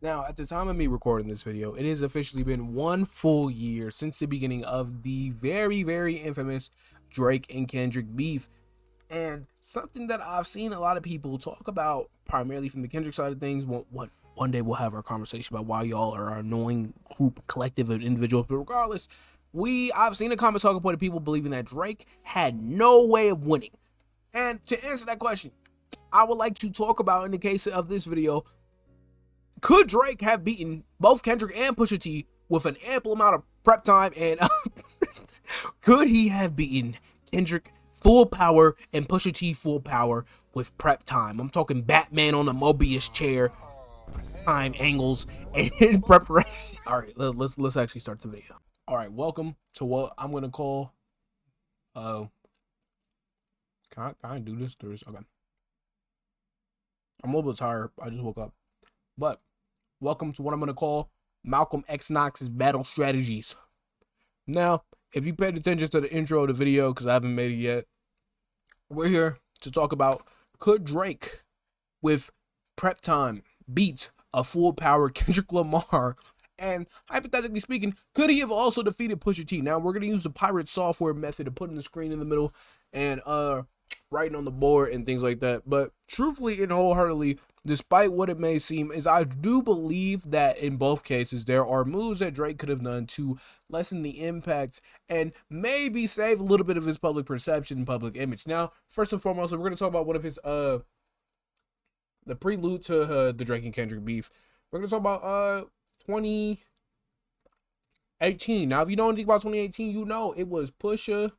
Now, at the time of me recording this video, it has officially been 1 full year since the beginning of the very, very infamous Drake and Kendrick beef. And something that I've seen a lot of people talk about, primarily from the Kendrick side of things, one day we'll have our conversation about why y'all are an annoying group, collective of individuals, but regardless, I've seen a comment talking point of people believing that Drake had no way of winning. And to answer that question, I would like to talk about, in the case of this video, could Drake have beaten both Kendrick and Pusha T with an ample amount of prep time, and could he have beaten Kendrick full power and Pusha T full power with prep time? I'm talking Batman on the Mobius chair, time angles, and preparation. All right, let's actually start the video. All right, welcome to what I'm gonna call. Can I do this? Okay. I'm a little bit tired. I just woke up, but welcome to what I'm gonna call malcomxnox's battle strategies. Now, if you paid attention to the intro of the video, because I haven't made it yet, we're here to talk about, could Drake with prep time beat a full power Kendrick Lamar? And hypothetically speaking, could he have also defeated Pusha T? Now, we're going to use the pirate software method of putting the screen in the middle and writing on the board and things like that. But truthfully and wholeheartedly, despite what it may seem, is I do believe that in both cases, there are moves that Drake could have done to lessen the impact and maybe save a little bit of his public perception and public image. Now, first and foremost, we're going to talk about one of his, the prelude to the Drake and Kendrick beef. We're going to talk about 2018. Now, if you know anything about 2018, you know it was Pusha.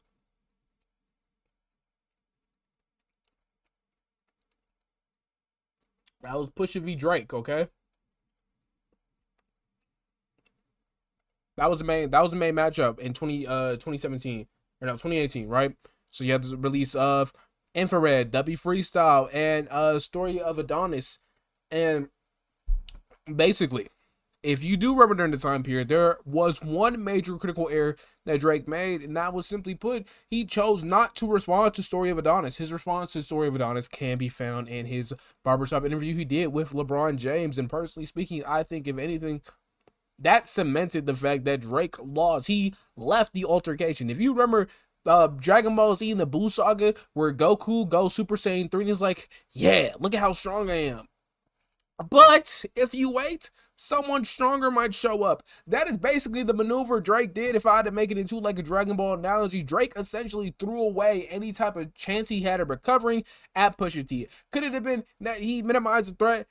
That was Pusha v Drake, okay? That was the main matchup in 2017 or no 2018, right? So you had the release of Infrared, W Freestyle, and Story of Adonis. And basically, if you do remember during the time period, there was one major critical error that Drake made, and that was, simply put, he chose not to respond to Story of Adonis. His response to Story of Adonis can be found in his barbershop interview he did with LeBron James. And personally speaking, I think, if anything, that cemented the fact that Drake lost. He left the altercation. If you remember Dragon Ball Z and the Buu Saga, where Goku goes Super Saiyan 3 and is like, yeah, look at how strong I am. But if you wait, someone stronger might show up. That is basically the maneuver Drake did. If I had to make it into like a Dragon Ball analogy, Drake essentially threw away any type of chance he had of recovering at Pusha T. Could it have been that he minimized the threat?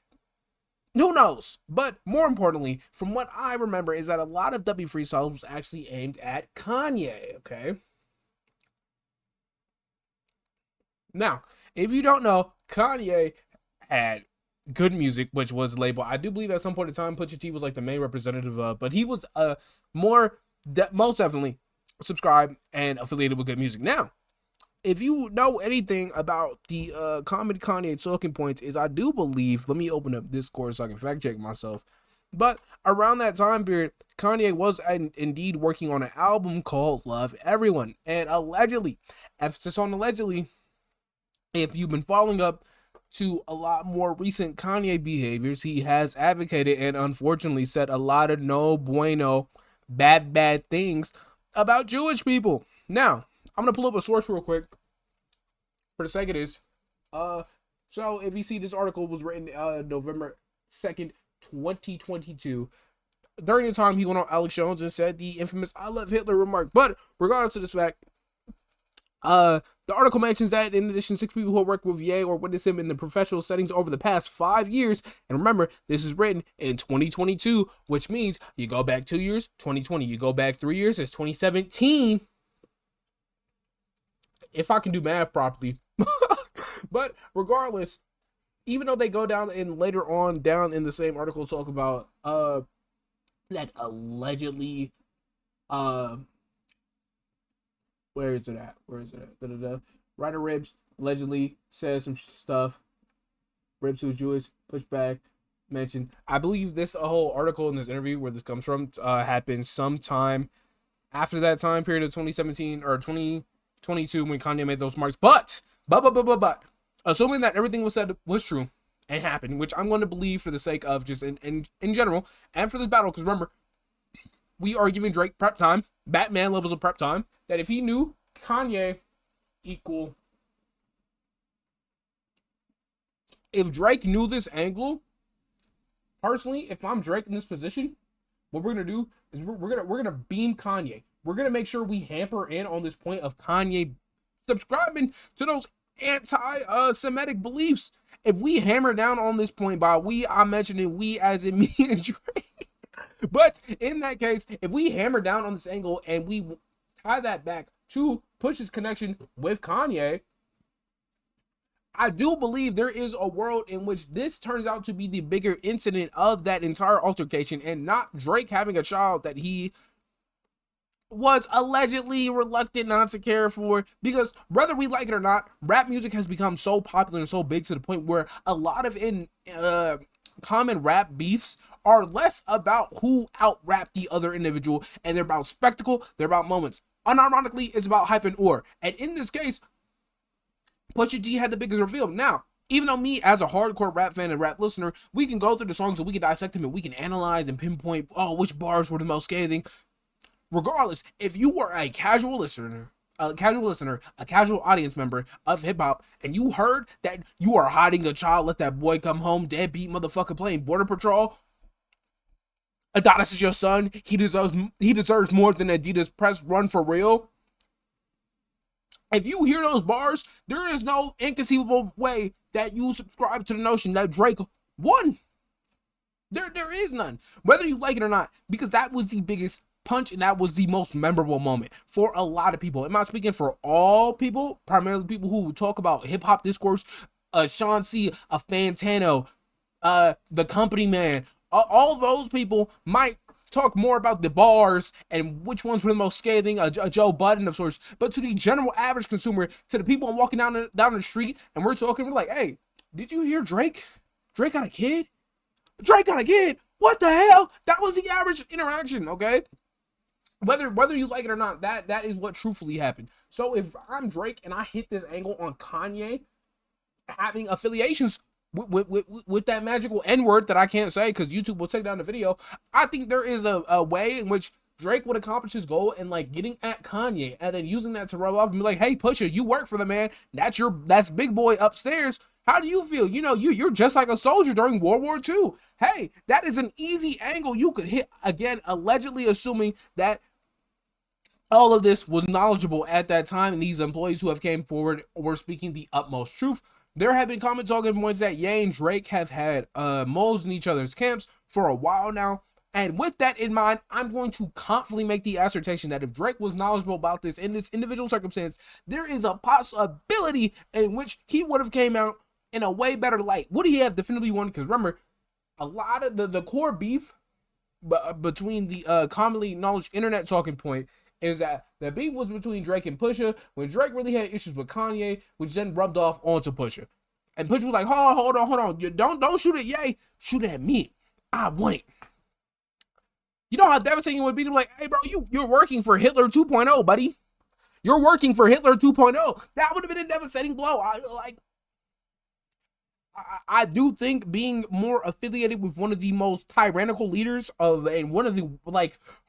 Who knows? But more importantly, from what I remember, is that a lot of W Freestyle was actually aimed at Kanye, okay? Now, if you don't know, Kanye had good music, which was labeled, I do believe at some point in time Pusha T was like the main representative of, but he was most definitely subscribed and affiliated with good music. Now, if you know anything about the common Kanye talking points, is I do believe, let me open up Discord so I can fact check myself, but around that time period, Kanye was indeed working on an album called Love Everyone, and allegedly, emphasis on allegedly, if you've been following up to a lot more recent Kanye behaviors, he has advocated and unfortunately said a lot of no bueno, bad things about Jewish people. Now, I'm going to pull up a source real quick for the sake of this. So if you see, this article was written November 2nd, 2022. During the time he went on Alex Jones and said the infamous "I love Hitler" remark. But regardless of this fact, the article mentions that in addition, 6 people who worked with Ye or witnessed him in the professional settings over the past 5 years. And remember, this is written in 2022, which means you go back 2 years, 2020. You go back 3 years, it's 2017. If I can do math properly. But regardless, even though they go down and later on down in the same article talk about that allegedly where is it at? Writer Ribs allegedly says some stuff. Ribs, who's Jewish, pushback, mentioned. I believe this whole article in this interview, where this comes from, happened sometime after that time period of 2017 or 2022 when Kanye made those marks. But assuming that everything was said was true, and happen, which I'm going to believe for the sake of just in general and for this battle. Because remember, we are giving Drake prep time, Batman levels of prep time, that if he knew Kanye equal, if Drake knew this angle, personally, if I'm Drake in this position, what we're gonna do is we're gonna beam Kanye. We're gonna make sure we hamper in on this point of Kanye subscribing to those anti-Semitic beliefs. If we hammer down on this point, by we, I'm mentioning we as in me and Drake. But in that case, if we hammer down on this angle and we tie that back to Push's connection with Kanye, I do believe there is a world in which this turns out to be the bigger incident of that entire altercation, and not Drake having a child that he was allegedly reluctant not to care for. Because whether we like it or not, rap music has become so popular and so big to the point where a lot of common rap beefs are less about who out-rap the other individual, and they're about spectacle, they're about moments. Unironically, it's about hype and or. And in this case, Pusha T had the biggest reveal. Now, even though me as a hardcore rap fan and rap listener, we can go through the songs and we can dissect them and we can analyze and pinpoint, which bars were the most scathing. Regardless, if you were a casual listener, a casual audience member of hip hop, and you heard that you are hiding a child, let that boy come home, deadbeat motherfucker playing Border Patrol, Adonis is your son, he deserves more than Adidas press run for real. If you hear those bars, there is no inconceivable way that you subscribe to the notion that Drake won. There is none, whether you like it or not, because that was the biggest punch and that was the most memorable moment for a lot of people. I'm not speaking for all people, primarily people who talk about hip hop discourse, Sean C, a Fantano, the Company Man, all those people might talk more about the bars and which ones were the most scathing, a Joe Budden of sorts. But to the general average consumer, to the people walking down the street, and we're talking, we're like, hey, did you hear Drake? Drake got a kid? Drake got a kid? What the hell? That was the average interaction, okay? Whether you like it or not, that is what truthfully happened. So if I'm Drake and I hit this angle on Kanye having affiliations with that magical N-word that I can't say because YouTube will take down the video, I think there is a way in which Drake would accomplish his goal and like getting at Kanye and then using that to rub off and be like, hey, Pusha, you work for the man. That's big boy upstairs. How do you feel? You know, you're just like a soldier during World War II. Hey, that is an easy angle you could hit. Again, allegedly assuming that all of this was knowledgeable at that time, and these employees who have came forward were speaking the utmost truth. There have been common talking points that Ye and Drake have had moles in each other's camps for a while now. And with that in mind, I'm going to confidently make the assertion that if Drake was knowledgeable about this in this individual circumstance, there is a possibility in which he would have came out in a way better light. Would he have definitively won? Because remember, a lot of the core beef between the commonly acknowledged internet talking point is that the beef was between Drake and Pusha when Drake really had issues with Kanye, which then rubbed off onto Pusha. And Pusha was like, hold on. Don't shoot at Ye. Shoot at me. I want it. You know how devastating it would be to be like, hey, bro, you're working for Hitler 2.0, buddy. You're working for Hitler 2.0. That would have been a devastating blow. I do think being more affiliated with one of the most tyrannical leaders and one of the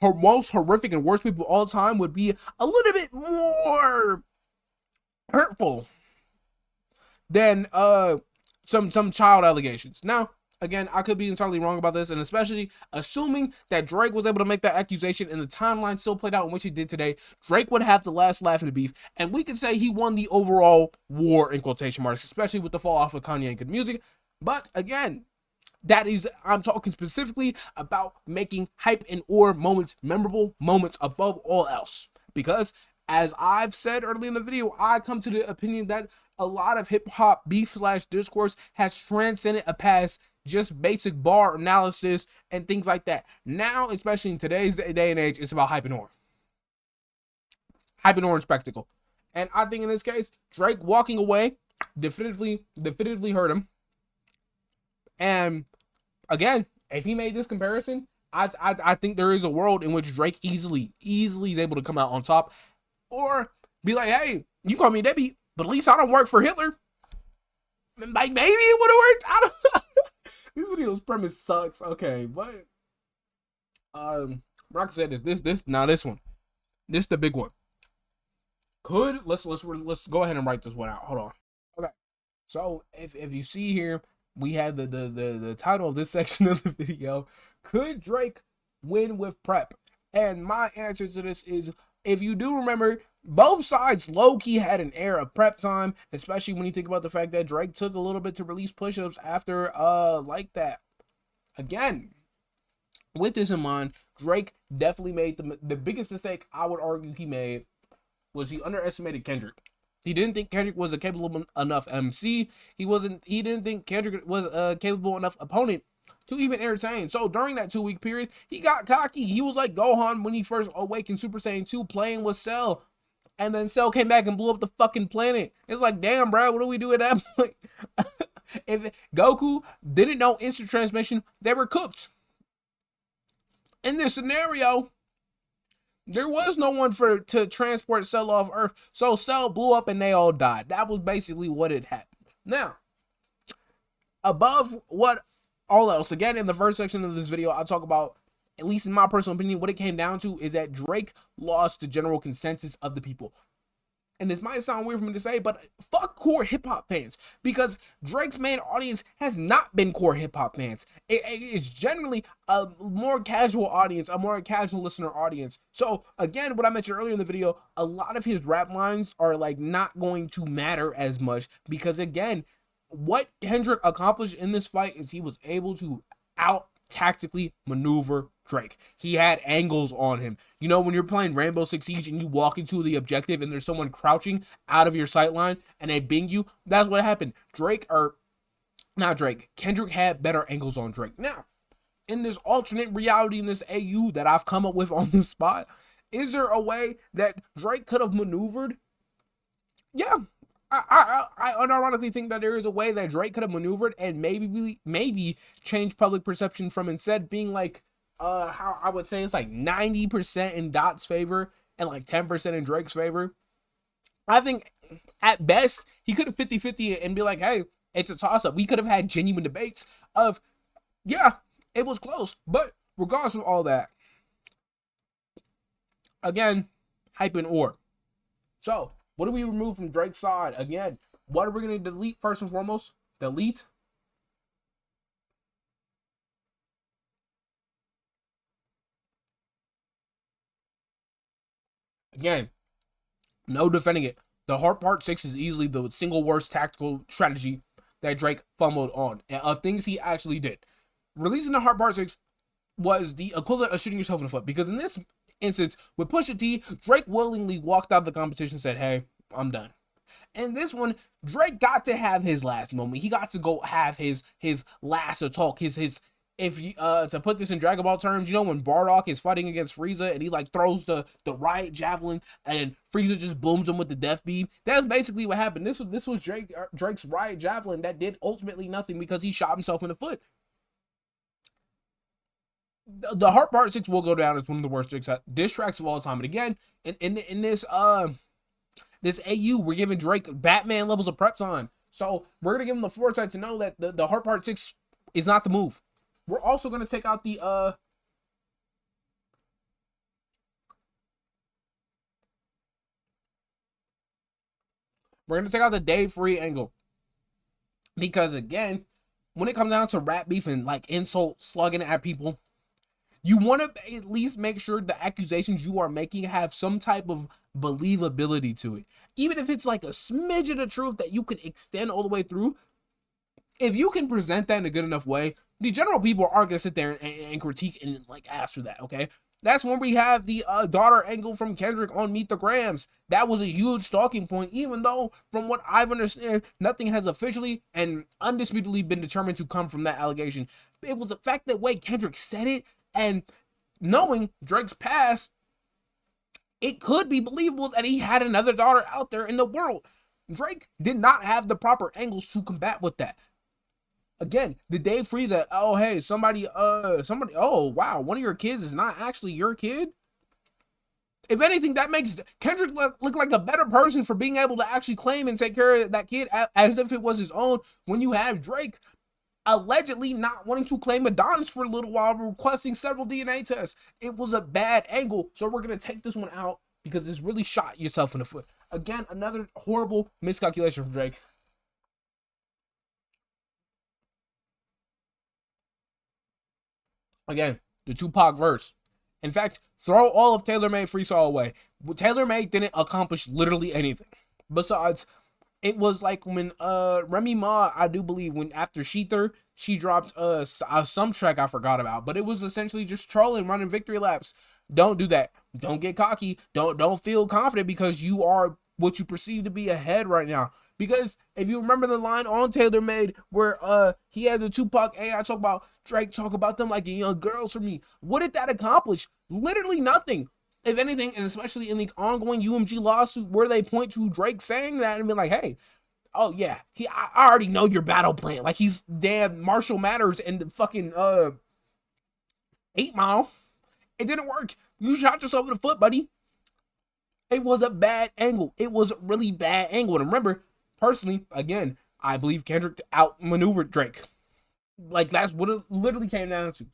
most horrific and worst people of all time would be a little bit more hurtful than some child allegations. Now, again, I could be entirely wrong about this, and especially assuming that Drake was able to make that accusation and the timeline still played out in which he did today, Drake would have the last laugh in the beef, and we could say he won the overall war in quotation marks, especially with the fall off of Kanye and good music. But again, I'm talking specifically about making hype and or moments memorable moments above all else. Because as I've said earlier in the video, I come to the opinion that a lot of hip hop beef / discourse has transcended past just basic bar analysis and things like that. Now, especially in today's day and age, it's about hype and or. Hype and or and spectacle. And I think in this case, Drake walking away definitively hurt him. And again, if he made this comparison, I think there is a world in which Drake easily is able to come out on top or be like, hey, you call me deadbeat, but at least I don't work for Hitler. Like maybe it would have worked. I don't know. This video's premise sucks. Okay, but Rock said this one. This the big one. Let's go ahead and write this one out. Hold on. Okay. So if you see here, we have the title of this section of the video. Could Drake win with prep? And my answer to this is, if you do remember, both sides low-key had an air of prep time, especially when you think about the fact that Drake took a little bit to release push-ups after like that. Again, with this in mind, Drake definitely made the biggest mistake I would argue he made was he underestimated Kendrick. He didn't think Kendrick was a capable enough MC. He didn't think Kendrick was a capable enough opponent to even entertain. So during that 2-week period, he got cocky. He was like Gohan when he first awakened Super Saiyan 2 playing with Cell. And then Cell came back and blew up the fucking planet. It's like, damn, bro, what do we do at that point? If Goku didn't know instant transmission, they were cooked. In this scenario, there was no one to transport Cell off Earth, so Cell blew up and they all died. That was basically what had happened. Now, above what all else, again, in the first section of this video, I'll talk about, at least in my personal opinion, what it came down to is that Drake lost the general consensus of the people. And this might sound weird for me to say, but fuck core hip-hop fans, because Drake's main audience has not been core hip-hop fans. It's generally a more casual audience, a more casual listener audience. So again, what I mentioned earlier in the video, a lot of his rap lines are like not going to matter as much, because again, what Kendrick accomplished in this fight is he was able to out-tactically maneuver Drake. He had angles on him. You know, when you're playing Rainbow Six Siege and you walk into the objective and there's someone crouching out of your sight line and they bing you, that's what happened. Kendrick had better angles on Drake. Now, in this alternate reality, in this AU that I've come up with on the spot, is there a way that Drake could have maneuvered? Yeah. I unironically think that there is a way that Drake could have maneuvered and maybe change public perception from instead being like, how I would say it's like 90% in Dot's favor and like 10% in Drake's favor. I think at best he could have 50-50 and be like, hey, it's a toss-up. We could have had genuine debates of, yeah, it was close. But regardless of all that, again, hype and or. So what do we remove from Drake's side? Again, what are we going to delete first and foremost? Delete. Again, no defending it. The hard part 6 is easily the single worst tactical strategy that Drake fumbled on, and of things he actually did. Releasing the hard part 6 was the equivalent of shooting yourself in the foot, because in this instance with Pusha T, Drake willingly walked out of the competition and said, hey, I'm done. And this one, Drake got to have his last moment. He got to go have his last talk, if you to put this in Dragon Ball terms, you know when Bardock is fighting against Frieza and he like throws the riot javelin and Frieza just booms him with the death beam. That's basically what happened. This was Drake's riot javelin that did ultimately nothing because he shot himself in the foot. The Heart Part 6 will go down as one of the worst diss tracks of all time. And again, in this AU, we're giving Drake Batman levels of prep time. So we're gonna give him the foresight to know that the Heart Part 6 is not the move. We're also gonna take out the Dave Free angle. Because again, when it comes down to rap beef and like insult slugging at people, you want to at least make sure the accusations you are making have some type of believability to it. Even if it's like a smidgen of truth that you can extend all the way through, if you can present that in a good enough way, the general people aren't going to sit there and critique and like ask for that, okay? That's when we have the daughter angle from Kendrick on Meet the Grams. That was a huge talking point, even though, from what I've understood, nothing has officially and undisputedly been determined to come from that allegation. It was the fact that way Kendrick said it, and knowing Drake's past, it could be believable that he had another daughter out there in the world. Drake did not have the proper angles to combat with that. Again, the Dave Free that, oh, hey, somebody, oh, wow, one of your kids is not actually your kid. If anything, that makes Kendrick look like a better person for being able to actually claim and take care of that kid as if it was his own, when you have Drake allegedly not wanting to claim Adonis for a little while, requesting several DNA tests. It was a bad angle, so we're going to take this one out because it's really shot yourself in the foot. Again, another horrible miscalculation from Drake. Again, the Tupac verse. In fact, throw all of Taylor Made Freestyle away. Taylor Made didn't accomplish literally anything. Besides, it was like when Remy Ma, I do believe, when after Sheether, she dropped some track I forgot about, but it was essentially just trolling, running victory laps. Don't do that. Don't get cocky. Don't feel confident because you are what you perceive to be ahead right now. Because if you remember the line on Taylor Made where he had the Tupac AI talk about Drake, talk about them like young girls for me. What did that accomplish? Literally nothing. If anything, and especially in the ongoing UMG lawsuit where they point to Drake saying that and be like, hey, oh yeah, I already know your battle plan. Like he's damn Marshall Matters and the fucking 8 Mile. It didn't work. You shot yourself in the foot, buddy. It was a bad angle. It was a really bad angle. And remember, personally, again, I believe Kendrick outmaneuvered Drake. Like that's what it literally came down to.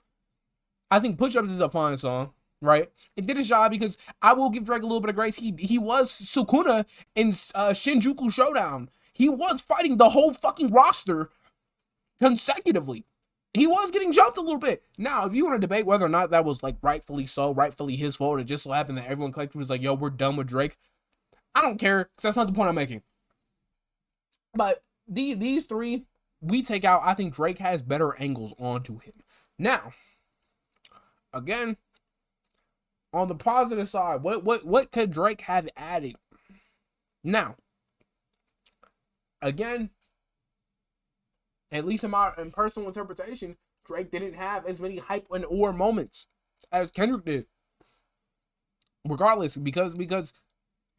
I think Push Ups is a fine song, right? It did its job because I will give Drake a little bit of grace. He was Sukuna in Shinjuku Showdown. He was fighting the whole fucking roster consecutively. He was getting jumped a little bit. Now, if you want to debate whether or not that was like rightfully so, rightfully his fault, it just so happened that everyone collectively was like, yo, we're done with Drake. I don't care, because that's not the point I'm making. But these three, we take out, I think Drake has better angles onto him. Now, again, on the positive side, what could Drake have added? Now, again, at least in my personal interpretation, Drake didn't have as many hype and or moments as Kendrick did. Regardless, because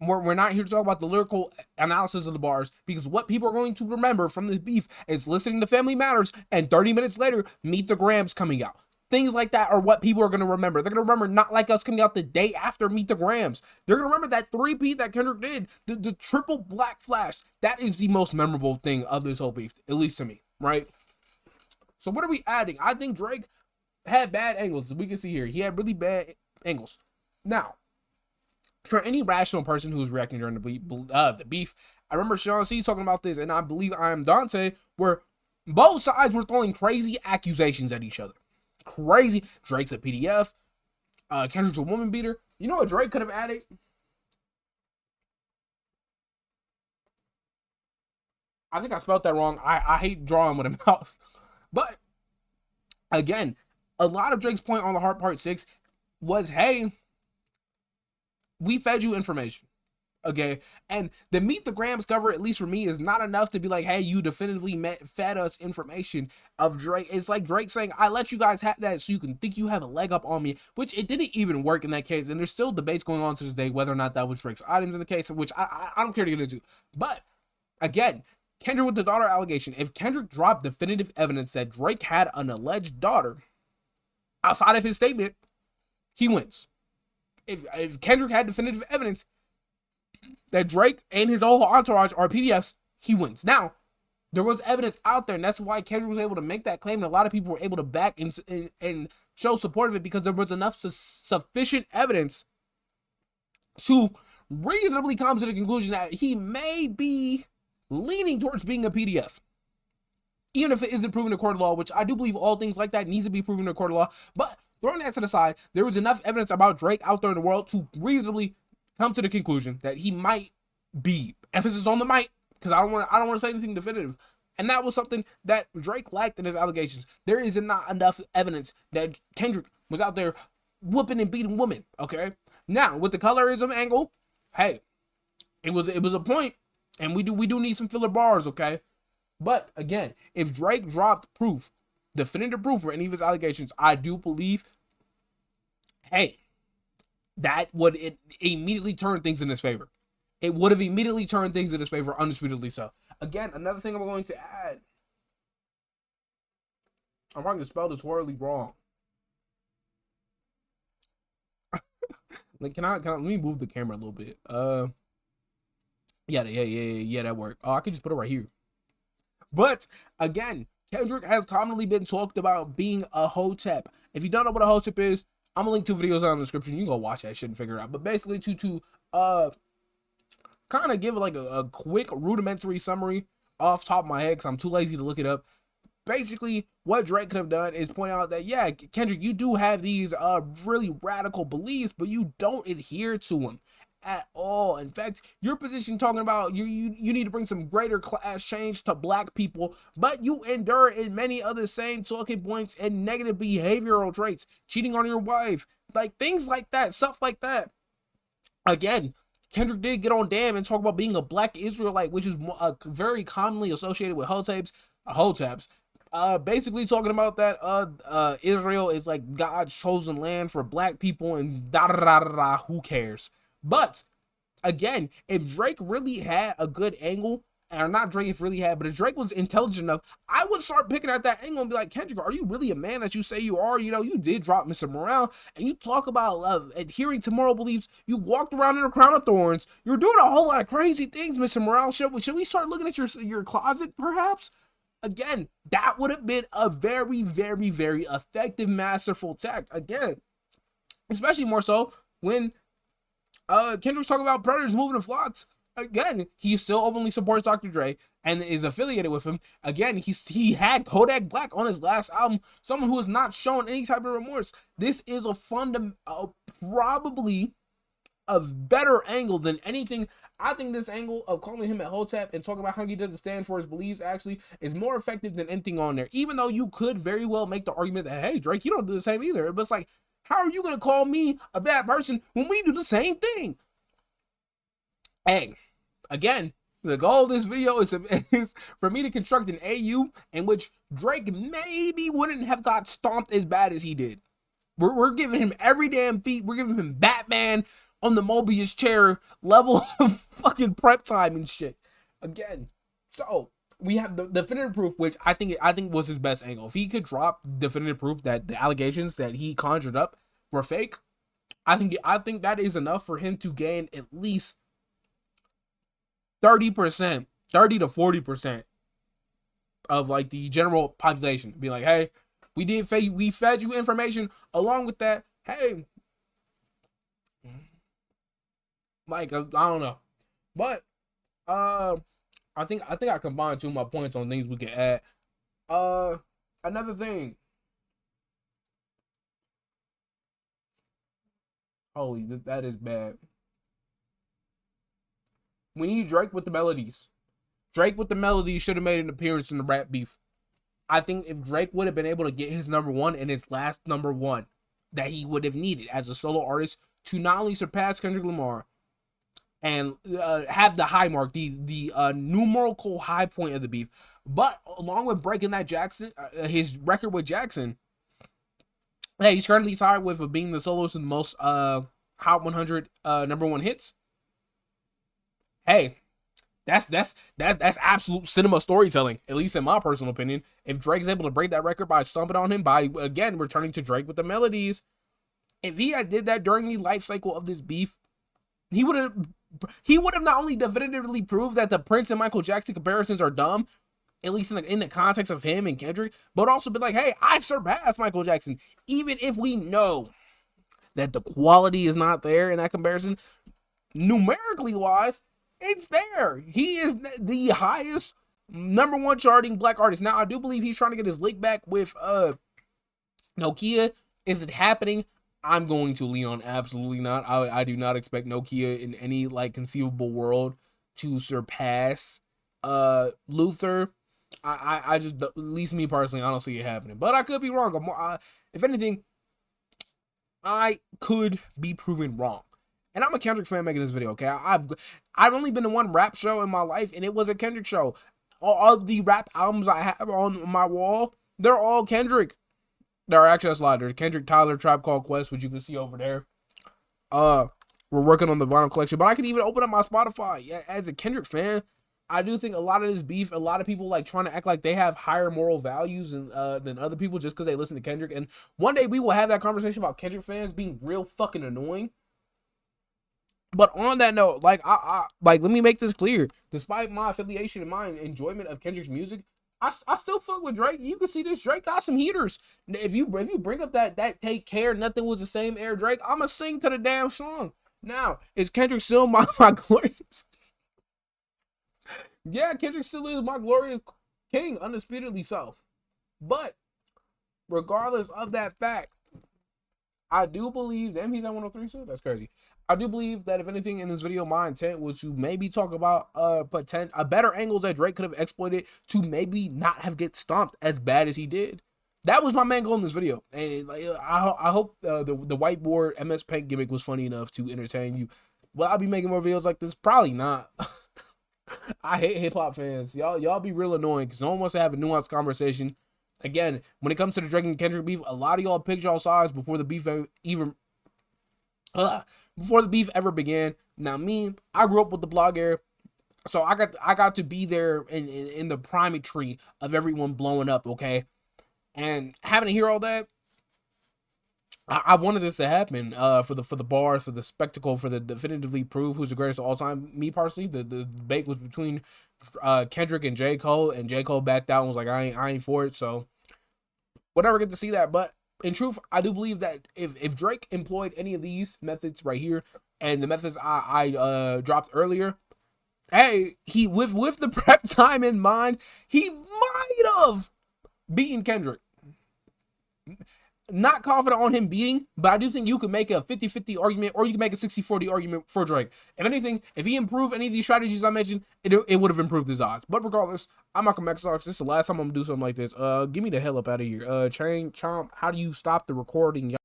we're not here to talk about the lyrical analysis of the bars, because what people are going to remember from this beef is listening to Family Matters and 30 minutes later, Meet the Grams coming out. Things like that are what people are going to remember. They're going to remember Not Like Us coming out the day after Meet the Grams. They're going to remember that 3-peat that Kendrick did, the triple black flash. That is the most memorable thing of this whole beef, at least to me, right? So what are we adding? I think Drake had bad angles, as we can see here. He had really bad angles. Now, for any rational person who was reacting during the beef, I remember Sean C talking about this, and I believe I Am Dante, where both sides were throwing crazy accusations at each other. Crazy. Drake's a PDF. Kendrick's a woman beater. You know what Drake could have added? I think I spelled that wrong. I hate drawing with a mouse. But, again, a lot of Drake's point on the Heart Part 6 was, hey, we fed you information. Okay, and the Meet the Grams cover, at least for me, is not enough to be like, hey, you definitively fed us information of Drake. It's like Drake saying, I let you guys have that so you can think you have a leg up on me, which it didn't even work in that case. And there's still debates going on to this day whether or not that was Drake's items in the case, which I don't care to get into. But again, Kendrick with the daughter allegation. If Kendrick dropped definitive evidence that Drake had an alleged daughter outside of his statement, he wins. If Kendrick had definitive evidence that Drake and his whole entourage are PDFs, he wins. Now, there was evidence out there, and that's why Kendrick was able to make that claim, and a lot of people were able to back and show support of it, because there was enough sufficient evidence to reasonably come to the conclusion that he may be leaning towards being a PDF. Even if it isn't proven in court of law, which I do believe all things like that needs to be proven in court of law. But throwing that to the side, there was enough evidence about Drake out there in the world to reasonably come to the conclusion that he might be, emphasis on the might, because I don't want to say anything definitive. And that was something that Drake lacked in his allegations. There is not enough evidence that Kendrick was out there whooping and beating women. Okay, now with the colorism angle, hey, it was a point, and we do need some filler bars. Okay, but again, if Drake dropped proof, definitive proof for any of his allegations, I do believe, hey, that would immediately turn things in his favor. It would have immediately turned things in his favor, undisputedly so. Again, another thing I'm going to add. I'm going to spell this horribly wrong. Like, can I let me move the camera a little bit? Yeah, that worked. Oh, I can just put it right here. But again, Kendrick has commonly been talked about being a hotep. If you don't know what a hotep is, I'm gonna link 2 videos down in the description. You can go watch that shit and figure it out. But basically, to kind of give like a quick rudimentary summary off top of my head, because I'm too lazy to look it up. Basically, what Drake could have done is point out that, yeah, Kendrick, you do have these really radical beliefs, but you don't adhere to them at all. In fact, your position talking about you need to bring some greater class change to black people, but you endure in many other same talking points and negative behavioral traits, cheating on your wife, like things like that, stuff like that. Again, Kendrick did get on Damn and talk about being a black Israelite, which is very commonly associated with hoteps. Basically talking about that Israel is like God's chosen land for black people and da da da da. Who cares? But again, if Drake really had a good angle, or not Drake if really had, but if Drake was intelligent enough, I would start picking at that angle and be like, Kendrick, are you really a man that you say you are? You know, you did drop Mr. Morale, and you talk about adhering to moral beliefs. You walked around in a crown of thorns. You're doing a whole lot of crazy things, Mr. Morale. Should we start looking at your closet, perhaps? Again, that would have been a very, very, very effective, masterful tact. Again, especially more so when Kendrick's talking about predators moving in flocks. Again, he still openly supports Dr. Dre and is affiliated with him. Again, he had Kodak Black on his last album, someone who has not shown any type of remorse. This is probably a better angle than anything. I think this angle of calling him a hotep and talking about how he doesn't stand for his beliefs actually is more effective than anything on there. Even though you could very well make the argument that, hey, Drake, you don't do the same either. But it's like, how are you going to call me a bad person when we do the same thing? Hey, again, the goal of this video is for me to construct an AU in which Drake maybe wouldn't have got stomped as bad as he did. We're giving him every damn feat. We're giving him Batman on the Mobius chair level of fucking prep time and shit. Again, so we have the definitive proof, which I think was his best angle. If he could drop definitive proof that the allegations that he conjured up were fake, I think that is enough for him to gain at least 30%, 30 to 40% of like the general population. Be like, hey, we fed you information along with that. Hey, like, I don't know, but I think I combined 2 of my points on things we could add. Another thing. Holy, that is bad. We need Drake with the melodies. Drake with the melodies should have made an appearance in the rap beef. I think if Drake would have been able to get his #1 and his last #1 that he would have needed as a solo artist to not only surpass Kendrick Lamar and have the high mark, the numerical high point of the beef, but along with breaking that his record with Jackson, hey, he's currently tied with being the soloist with the most Hot 100 #1 hits. Hey, that's absolute cinema storytelling, at least in my personal opinion. If Drake's able to break that record by stomping on him, by again returning to Drake with the melodies, if he had did that during the life cycle of this beef, he would have not only definitively proved that the Prince and Michael Jackson comparisons are dumb, at least in the context of him and Kendrick, but also been like, hey, I surpassed Michael Jackson. Even if we know that the quality is not there in that comparison, numerically wise, it's there. He is the highest #1 charting black artist. Now, I do believe he's trying to get his lick back with Nokia. Is it happening? I'm going to lean on absolutely not. I do not expect Nokia in any like conceivable world to surpass Luther. I just, at least me personally, I don't see it happening. But I could be wrong. If anything, I could be proven wrong. And I'm a Kendrick fan making this video, okay? I've only been to one rap show in my life, and it was a Kendrick show. All of the rap albums I have on my wall, they're all Kendrick. There are actually, that's a lot. There's Kendrick, Tyler, Tribe Called Quest, which you can see over there. We're working on the vinyl collection, but I can even open up my Spotify. As a Kendrick fan, I do think a lot of this beef, a lot of people like trying to act like they have higher moral values than other people just because they listen to Kendrick. And one day we will have that conversation about Kendrick fans being real fucking annoying. But on that note, like like let me make this clear. Despite my affiliation and my enjoyment of Kendrick's music, I still fuck with Drake. You can see this Drake got some heaters. If you bring up that take care, nothing was the same air Drake, I'ma sing to the damn song. Now, is Kendrick still my glorious? Yeah, Kendrick still is my glorious king, undisputedly so. But regardless of that fact, I do believe, damn, he's at 103, so that's crazy. I do believe that if anything in this video, my intent was to maybe talk about better angles that Drake could have exploited to maybe not have get stomped as bad as he did. That was my main goal in this video, and like, I hope the whiteboard MS Paint gimmick was funny enough to entertain you. Will I be making more videos like this? Probably not. I hate hip hop fans. Y'all be real annoying because no one wants to have a nuanced conversation. Again, when it comes to the Drake and Kendrick beef, a lot of y'all picked y'all sides before the beef ever began. Now me, I grew up with the blog era, so I got to be there in the primacy of everyone blowing up, okay? And having to hear all that, I wanted this to happen for the bars, for the spectacle, for the definitively prove who's the greatest of all time. Me personally, the debate was between Kendrick and J. Cole, and J. Cole backed out and was like, I ain't for it, so we'll never get to see that. But in truth, I do believe that if Drake employed any of these methods right here and the methods I dropped earlier, hey, he with the prep time in mind, he might have beaten Kendrick. Not confident on him beating, but I do think you could make a 50-50 argument, or you can make a 60-40 argument for Drake. If anything, if he improved any of these strategies I mentioned, it would have improved his odds. But regardless, I'm malcomxnox. This is the last time I'm gonna do something like this. Give me the hell up out of here. Chain Chomp, how do you stop the recording?